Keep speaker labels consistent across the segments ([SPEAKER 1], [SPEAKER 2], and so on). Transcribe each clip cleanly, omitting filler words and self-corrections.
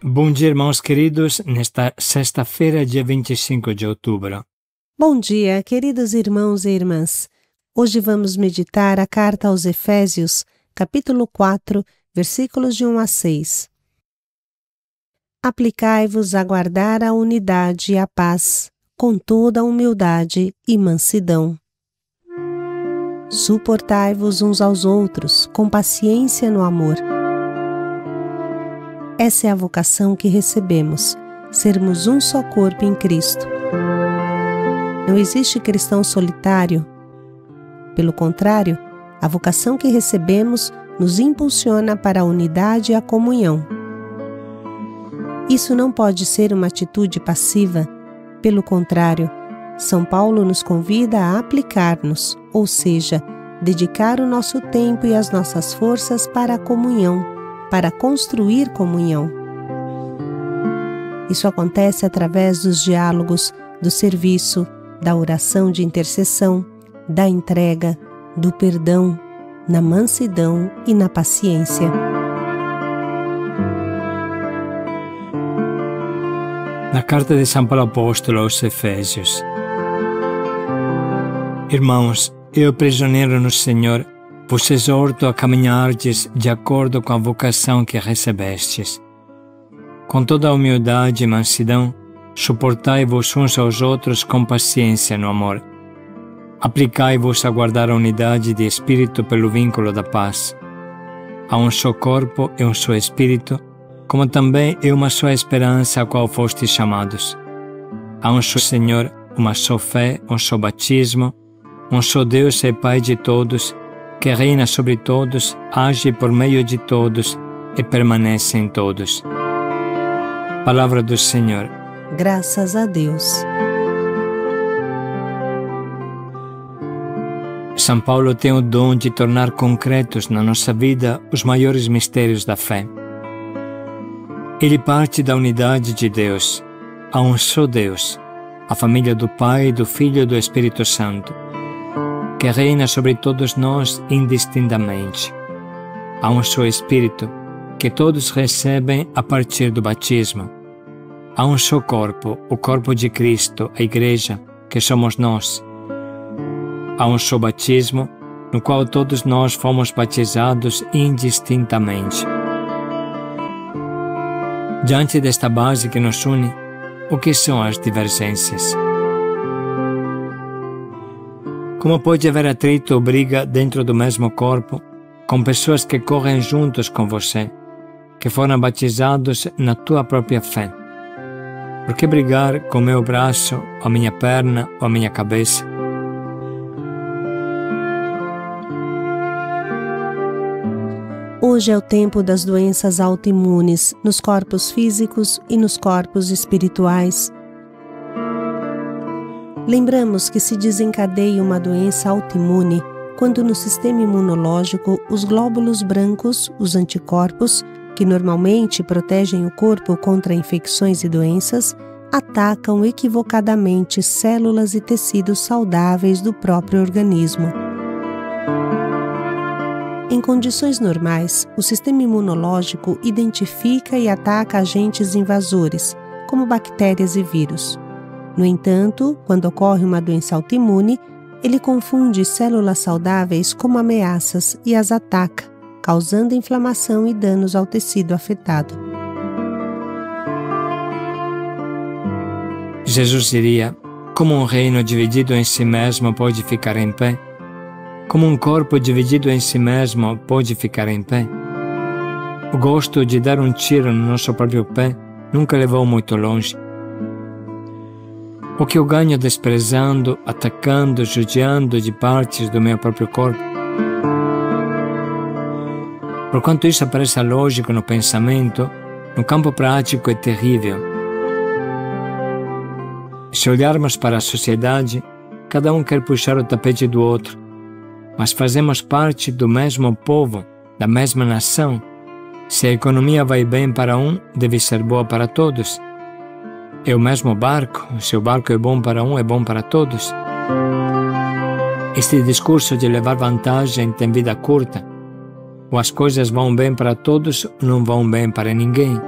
[SPEAKER 1] Bom dia, irmãos queridos, nesta sexta-feira, dia 25 de outubro.
[SPEAKER 2] Bom dia, queridos irmãos e irmãs. Hoje vamos meditar a carta aos Efésios, capítulo 4, versículos de 1 a 6. Aplicai-vos a guardar a unidade e a paz, com toda a humildade e mansidão. Suportai-vos uns aos outros, com paciência no amor. Essa é a vocação que recebemos, sermos um só corpo em Cristo. Não existe cristão solitário. Pelo contrário, a vocação que recebemos nos impulsiona para a unidade e a comunhão. Isso não pode ser uma atitude passiva. Pelo contrário, São Paulo nos convida a aplicar-nos, ou seja, dedicar o nosso tempo e as nossas forças para a comunhão, para construir comunhão. Isso acontece através dos diálogos, do serviço, da oração de intercessão, da entrega, do perdão, na mansidão e na paciência.
[SPEAKER 1] Na carta de São Paulo Apóstolo aos Efésios. Irmãos, eu, prisioneiro no Senhor, vos exorto a caminhardes de acordo com a vocação que recebestes. Com toda a humildade e mansidão, suportai-vos uns aos outros com paciência no amor. Aplicai-vos a guardar a unidade de espírito pelo vínculo da paz. Há um só corpo e um só espírito, como também é uma só esperança a qual fostes chamados. Há um só Senhor, uma só fé, um só batismo, um só Deus e Pai de todos, que reina sobre todos, age por meio de todos e permanece em todos. Palavra do Senhor.
[SPEAKER 2] Graças a Deus.
[SPEAKER 1] São Paulo tem o dom de tornar concretos na nossa vida os maiores mistérios da fé. Ele parte da unidade de Deus. Há um só Deus, a família do Pai, do Filho e do Espírito Santo, que reina sobre todos nós indistintamente. Há um só Espírito, que todos recebem a partir do batismo. Há um só corpo, o corpo de Cristo, a Igreja, que somos nós. Há um só batismo, no qual todos nós fomos batizados indistintamente. Diante desta base que nos une, o que são as divergências? Como pode haver atrito ou briga dentro do mesmo corpo, com pessoas que correm juntos com você, que foram batizados na tua própria fé? Por que brigar com o meu braço, a minha perna ou a minha cabeça?
[SPEAKER 2] Hoje é o tempo das doenças autoimunes, nos corpos físicos e nos corpos espirituais. Lembramos que se desencadeia uma doença autoimune quando no sistema imunológico os glóbulos brancos, os anticorpos, que normalmente protegem o corpo contra infecções e doenças, atacam equivocadamente células e tecidos saudáveis do próprio organismo. Em condições normais, o sistema imunológico identifica e ataca agentes invasores, como bactérias e vírus. No entanto, quando ocorre uma doença autoimune, ele confunde células saudáveis como ameaças e as ataca, causando inflamação e danos ao tecido afetado.
[SPEAKER 1] Jesus diria: como um reino dividido em si mesmo pode ficar em pé? Como um corpo dividido em si mesmo pode ficar em pé? O gosto de dar um tiro no nosso próprio pé nunca levou muito longe. O que eu ganho desprezando, atacando, judiando de partes do meu próprio corpo? Por quanto isso pareça lógico no pensamento, no campo prático é terrível. Se olharmos para a sociedade, cada um quer puxar o tapete do outro, mas fazemos parte do mesmo povo, da mesma nação. Se a economia vai bem para um, deve ser boa para todos. É o mesmo barco, se o barco é bom para um, é bom para todos. Este discurso de levar vantagem tem vida curta. Ou as coisas vão bem para todos ou não vão bem para ninguém.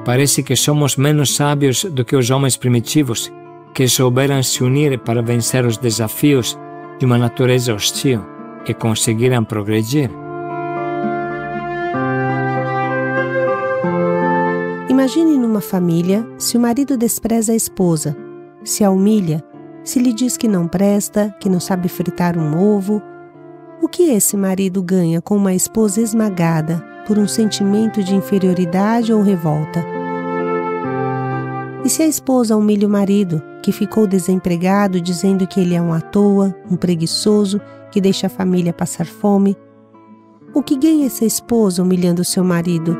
[SPEAKER 1] Parece que somos menos sábios do que os homens primitivos, que souberam se unir para vencer os desafios de uma natureza hostil e conseguiram progredir.
[SPEAKER 2] Imagine numa família se o marido despreza a esposa, se a humilha, se lhe diz que não presta, que não sabe fritar um ovo. O que esse marido ganha com uma esposa esmagada por um sentimento de inferioridade ou revolta? E se a esposa humilha o marido, que ficou desempregado dizendo que ele é um à toa, um preguiçoso, que deixa a família passar fome? O que ganha essa esposa humilhando seu marido?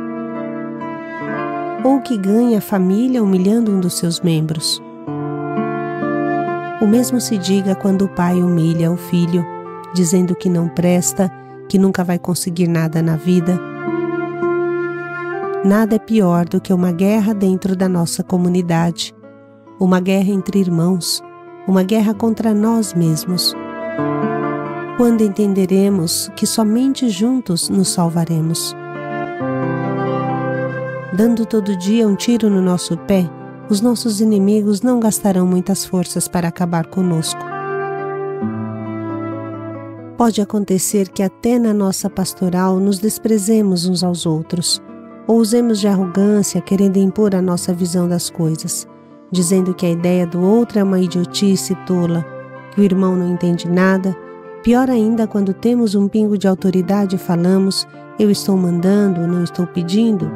[SPEAKER 2] Ou o que ganha a família humilhando um dos seus membros? O mesmo se diga quando o pai humilha o filho, dizendo que não presta, que nunca vai conseguir nada na vida. Nada é pior do que uma guerra dentro da nossa comunidade, uma guerra entre irmãos, uma guerra contra nós mesmos. Quando entenderemos que somente juntos nos salvaremos? Dando todo dia um tiro no nosso pé, os nossos inimigos não gastarão muitas forças para acabar conosco. Pode acontecer que até na nossa pastoral nos desprezemos uns aos outros, ou usemos de arrogância querendo impor a nossa visão das coisas, dizendo que a ideia do outro é uma idiotice tola, que o irmão não entende nada. Pior ainda, quando temos um pingo de autoridade e falamos, eu estou mandando, não estou pedindo.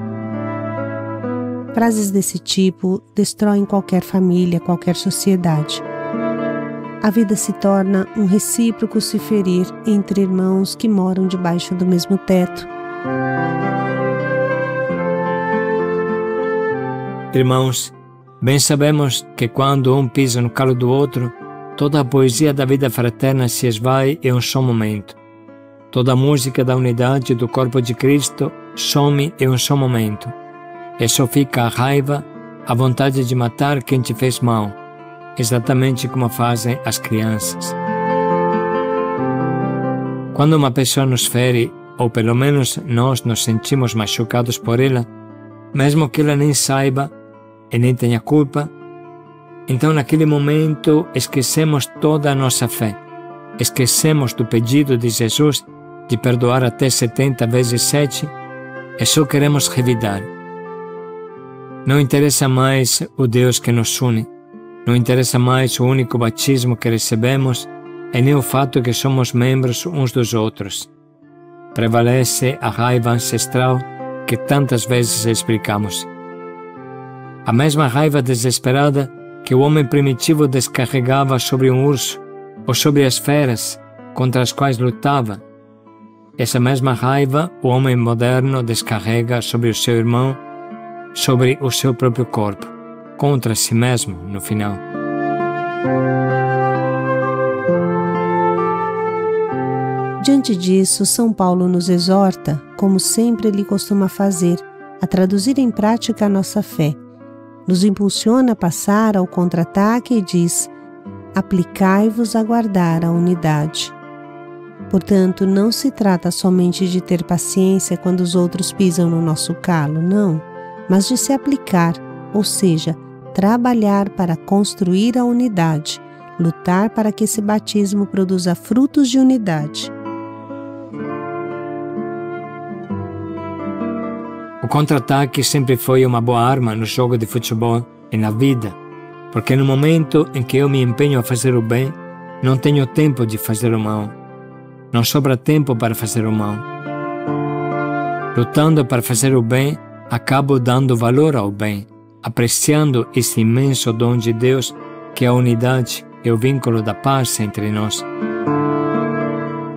[SPEAKER 2] Frases desse tipo destroem qualquer família, qualquer sociedade. A vida se torna um recíproco se ferir entre irmãos que moram debaixo do mesmo teto.
[SPEAKER 1] Irmãos, bem sabemos que quando um pisa no calo do outro, toda a poesia da vida fraterna se esvai em um só momento. Toda a música da unidade do corpo de Cristo some em um só momento. E só fica a raiva, a vontade de matar quem te fez mal, exatamente como fazem as crianças. Quando uma pessoa nos fere, ou pelo menos nós nos sentimos machucados por ela, mesmo que ela nem saiba e nem tenha culpa, então naquele momento esquecemos toda a nossa fé, esquecemos do pedido de Jesus de perdoar até 70 vezes 7 e só queremos revidar. Não interessa mais o Deus que nos une, não interessa mais o único batismo que recebemos e nem o fato que somos membros uns dos outros. Prevalece a raiva ancestral que tantas vezes explicamos. A mesma raiva desesperada que o homem primitivo descarregava sobre um urso ou sobre as feras contra as quais lutava. Essa mesma raiva o homem moderno descarrega sobre o seu irmão, sobre o seu próprio corpo, contra si mesmo, no final.
[SPEAKER 2] Diante disso, São Paulo nos exorta, como sempre ele costuma fazer, a traduzir em prática a nossa fé. Nos impulsiona a passar ao contra-ataque e diz: aplicai-vos a guardar a unidade. Portanto, não se trata somente de ter paciência quando os outros pisam no nosso calo, não, mas de se aplicar, ou seja, trabalhar para construir a unidade, lutar para que esse batismo produza frutos de unidade.
[SPEAKER 1] O contra-ataque sempre foi uma boa arma no jogo de futebol e na vida, porque no momento em que eu me empenho a fazer o bem, não tenho tempo de fazer o mal. Não sobra tempo para fazer o mal. Lutando para fazer o bem, acabo dando valor ao bem, apreciando esse imenso dom de Deus que é a unidade e o vínculo da paz entre nós.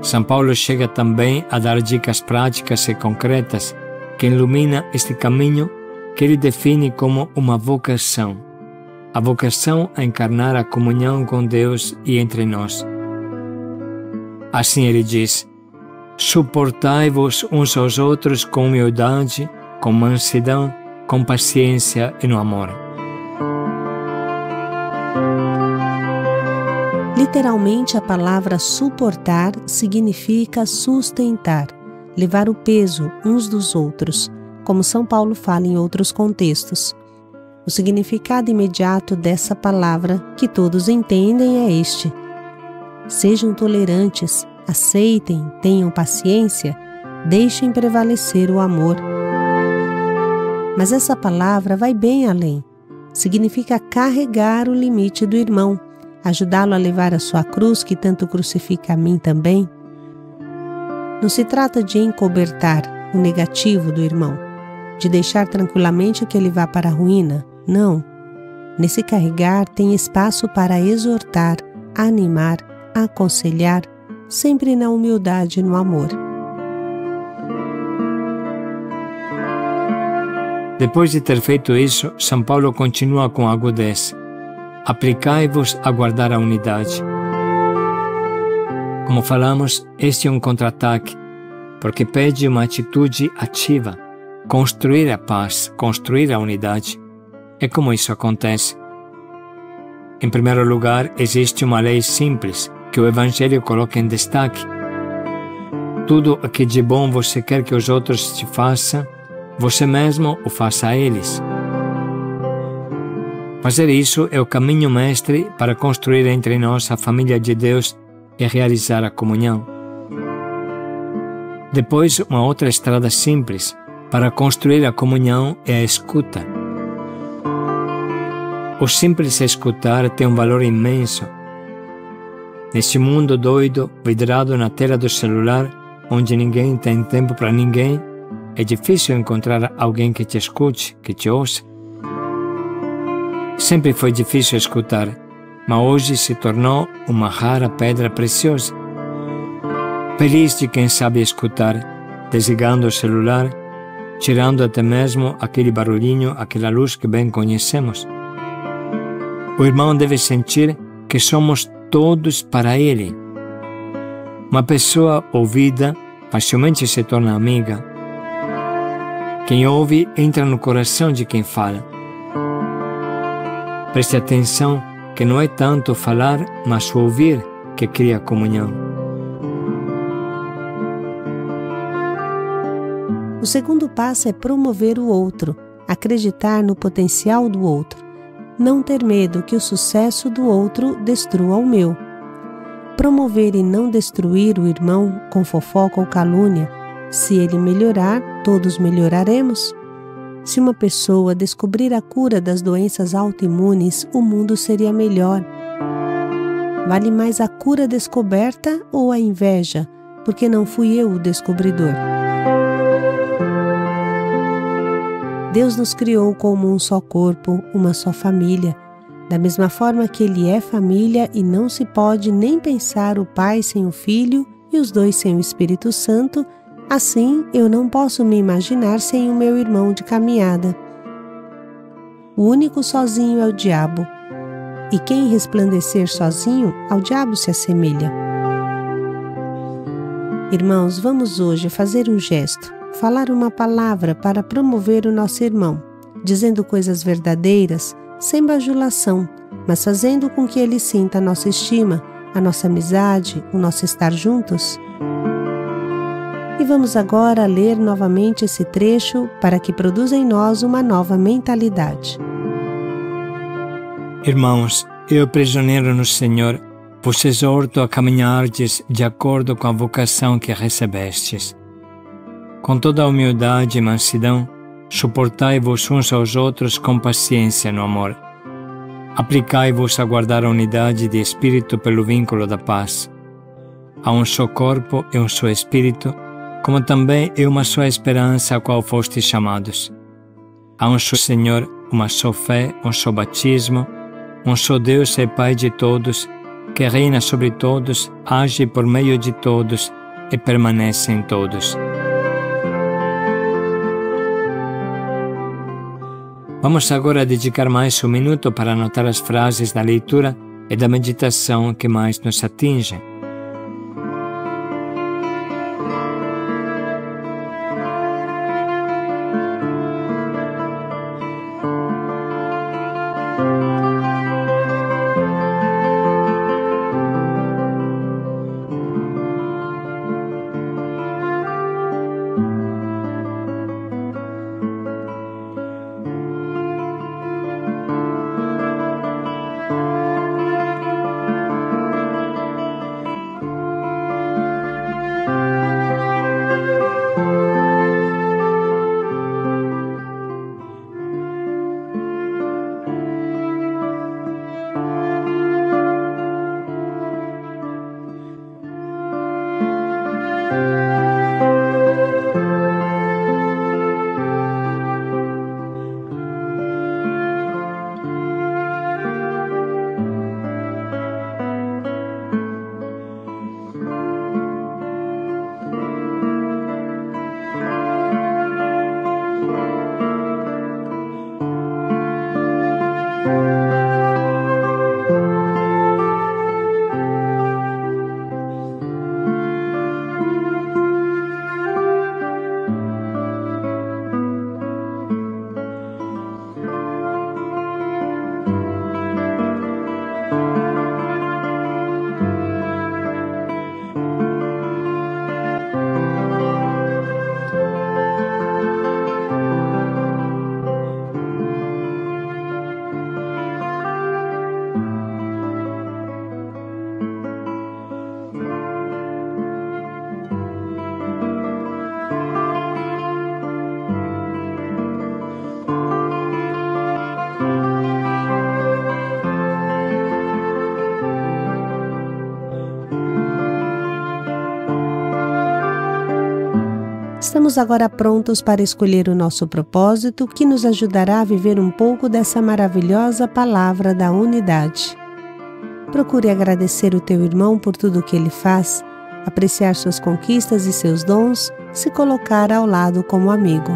[SPEAKER 1] São Paulo chega também a dar dicas práticas e concretas que ilumina este caminho que ele define como uma vocação. A vocação a encarnar a comunhão com Deus e entre nós. Assim ele diz: suportai-vos uns aos outros com humildade, com mansidão, com paciência e no amor.
[SPEAKER 2] Literalmente, a palavra suportar significa sustentar, levar o peso uns dos outros, como São Paulo fala em outros contextos. O significado imediato dessa palavra, que todos entendem, é este: sejam tolerantes, aceitem, tenham paciência, deixem prevalecer o amor. Mas essa palavra vai bem além. Significa carregar o limite do irmão, ajudá-lo a levar a sua cruz, que tanto crucifica a mim também. Não se trata de encobertar o negativo do irmão, de deixar tranquilamente que ele vá para a ruína. Não. Nesse carregar tem espaço para exortar, animar, aconselhar, sempre na humildade e no amor.
[SPEAKER 1] Depois de ter feito isso, São Paulo continua com agudeza: aplicai-vos a guardar a unidade. Como falamos, este é um contra-ataque, porque pede uma atitude ativa, construir a paz, construir a unidade. E como isso acontece? Em primeiro lugar, existe uma lei simples que o Evangelho coloca em destaque: tudo o que de bom você quer que os outros te façam, você mesmo o faça a eles. Fazer isso é o caminho mestre para construir entre nós a família de Deus e realizar a comunhão. Depois, uma outra estrada simples para construir a comunhão é a escuta. O simples escutar tem um valor imenso. Neste mundo doido, vidrado na tela do celular, onde ninguém tem tempo para ninguém, é difícil encontrar alguém que te escute, que te ouça. Sempre foi difícil escutar, mas hoje se tornou uma rara pedra preciosa. Feliz de quem sabe escutar, desligando o celular, tirando até mesmo aquele barulhinho, aquela luz que bem conhecemos. O irmão deve sentir que somos todos para ele. Uma pessoa ouvida facilmente se torna amiga. Quem ouve entra no coração de quem fala. Preste atenção que não é tanto falar, mas o ouvir que cria comunhão.
[SPEAKER 2] O segundo passo é promover o outro, acreditar no potencial do outro, não ter medo que o sucesso do outro destrua o meu. Promover e não destruir o irmão com fofoca ou calúnia. Se ele melhorar, todos melhoraremos. Se uma pessoa descobrir a cura das doenças autoimunes, o mundo seria melhor. Vale mais a cura descoberta ou a inveja, porque não fui eu o descobridor. Deus nos criou como um só corpo, uma só família. Da mesma forma que Ele é família e não se pode nem pensar o Pai sem o Filho e os dois sem o Espírito Santo, assim eu não posso me imaginar sem o meu irmão de caminhada. O único sozinho é o diabo, e quem resplandecer sozinho, ao diabo se assemelha. Irmãos, vamos hoje fazer um gesto, falar uma palavra para promover o nosso irmão, dizendo coisas verdadeiras, sem bajulação, mas fazendo com que ele sinta a nossa estima, a nossa amizade, o nosso estar juntos. E vamos agora ler novamente esse trecho para que produza em nós uma nova mentalidade.
[SPEAKER 1] Irmãos, eu, prisioneiro no Senhor, vos exorto a caminhardes de acordo com a vocação que recebestes. Com toda a humildade e mansidão, suportai-vos uns aos outros com paciência no amor. Aplicai-vos a guardar a unidade de espírito pelo vínculo da paz. Há um só corpo e um só espírito, como também é uma só esperança a qual fostes chamados. Há um só Senhor, uma só fé, um só batismo, um só Deus e Pai de todos, que reina sobre todos, age por meio de todos e permanece em todos. Vamos agora dedicar mais um minuto para anotar as frases da leitura e da meditação que mais nos atingem.
[SPEAKER 2] Estamos agora prontos para escolher o nosso propósito, que nos ajudará a viver um pouco dessa maravilhosa palavra da unidade. Procure agradecer o teu irmão por tudo o que ele faz, apreciar suas conquistas e seus dons, se colocar ao lado como amigo.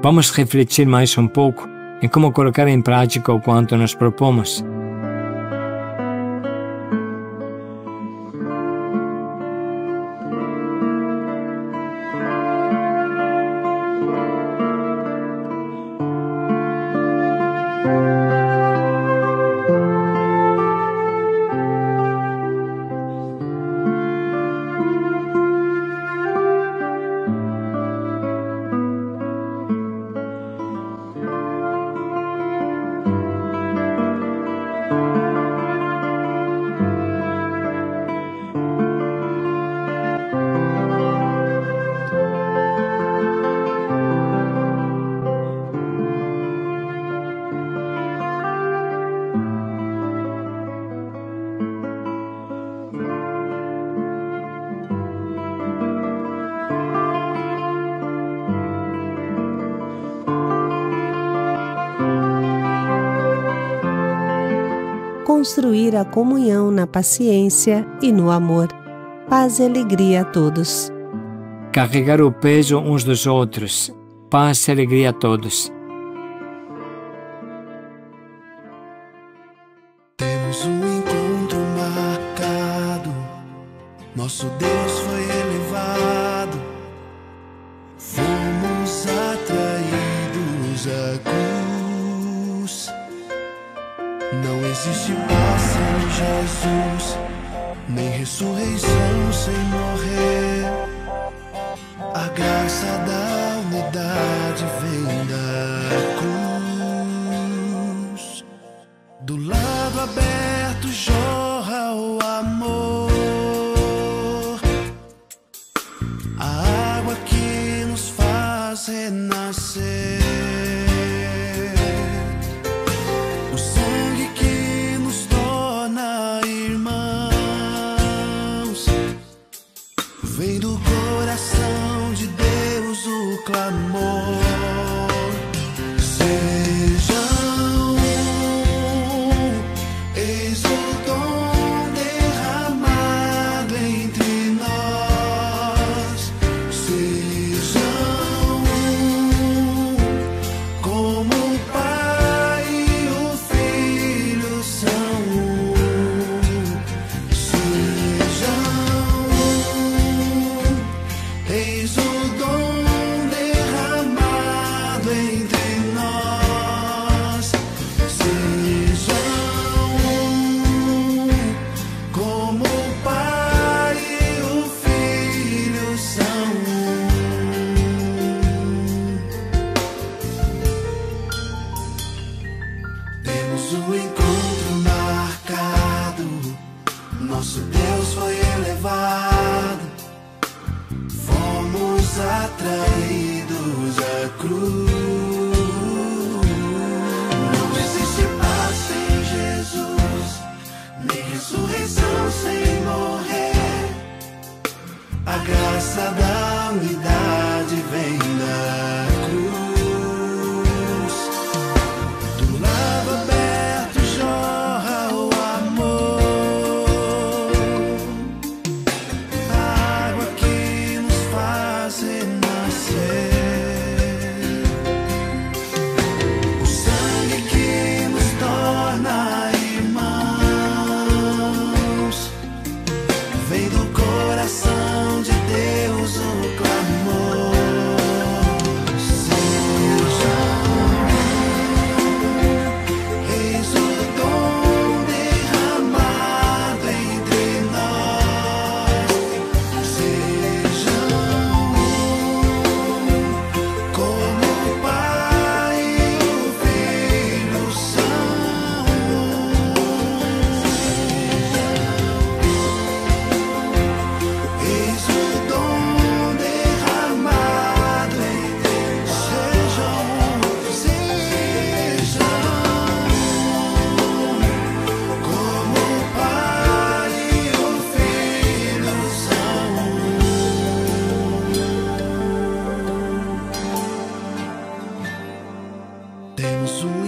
[SPEAKER 1] Vamos refletir mais um pouco em como colocar em prática o quanto nos propomos.
[SPEAKER 2] Construir a comunhão na paciência e no amor. Paz e alegria a todos.
[SPEAKER 1] Carregar o peso uns dos outros. Paz e alegria a todos.
[SPEAKER 3] Temos um encontro marcado. Nosso Deus foi elevado. Fomos atraídos à cruz. Não existe paz sem Jesus, nem ressurreição sem morrer. A graça da unidade vem da cruz. Do lado aberto jorra o amor, a água que nos faz renascer. Vem do coração de Deus o clamor. Sejam um, eis o dom derramado entre nós. Sejam um, como o Pai e o Filho são um. Eis o dom derramado entre nós. um encontro marcado, nosso Deus foi elevado, fomos atraídos à cruz. Não existe paz sem Jesus, nem ressurreição sem morrer. A graça da unidade vem da cruz. Do lado aberto jorra o amor, a água que nos faz renascer, o sangue que nos torna irmãos. Vem do coração de Deus o clamor. Eis o dom derramado entre nós. Sejam como o Pai e o Filho são. Eis o dom derramado entre sejam como o Pai e o Filho são. Temos um